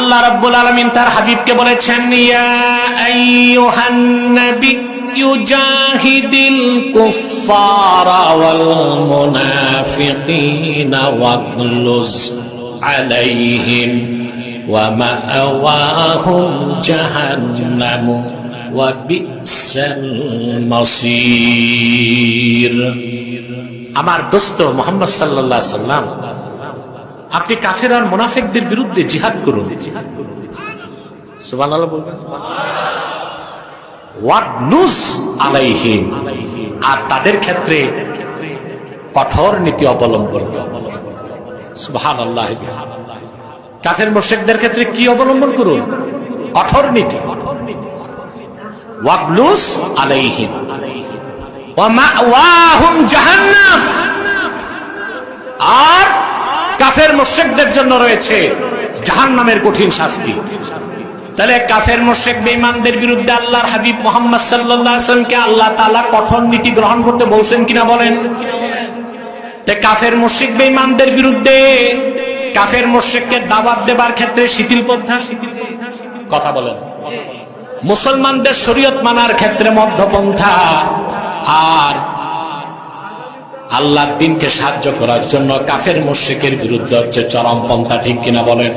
আল্লাহ রাব্বুল আলামিন তার হাবিবকে বলেছেন, ইয়া আইয়ুহান নবী ইউজাহিদিল কুফারা ওয়াল মুনাফিকিনা ওয়াগলুজ আলাইহিম ওয়া মাআওয়াহুম জাহান্নাম ওয়া বি'সাল মাসীর। আমার দোস্ত মুহাম্মদ সাল্লাল্লাহু আলাইহি সাল্লাম, আপনি কাফের আর মুনাফিকদের বিরুদ্ধে জিহাদ করুন। সুবহানাল্লাহ বলবেন। ওয়াগলুজ আলাইহিম, আর তাদের ক্ষেত্রে কঠোর নীতি অবলম্বন করুন। সুবহানাল্লাহ। কাফের মুশরিকদের ক্ষেত্রে কি অবলম্বন করুন? কঠোর নীতি। ওয়াগলুজ আলাইহিম ওয়া মাওয়াহুম জাহান্নাম, আর কাফের মুশরিকদের জন্য রয়েছে জাহান্নামের কঠিন শাস্তি। তাহলে কাফের মুশরিক বেঈমানদের বিরুদ্ধে আল্লাহর হাবিব মুহাম্মদ সাল্লাল্লাহু আলাইহি ওয়াসাল্লামকে আল্লাহ তাআলা কঠোর নীতি গ্রহণ করতে বলছেন কিনা বলেন? তে কাফের মুশরিক বেঈমানদের বিরুদ্ধে কাফের মুশরিককে দাওয়াত দেবার ক্ষেত্রে শিথিল পন্থা কথা বলেন, মুসলমানদের শরীয়ত মানার ক্ষেত্রে মধ্যপন্থা, আর আল্লাহর দ্বীনকে সাহায্য করার জন্য কাফের মুশরিকের বিরুদ্ধে হচ্ছে চরমপন্থা। ঠিক কিনা বলেন?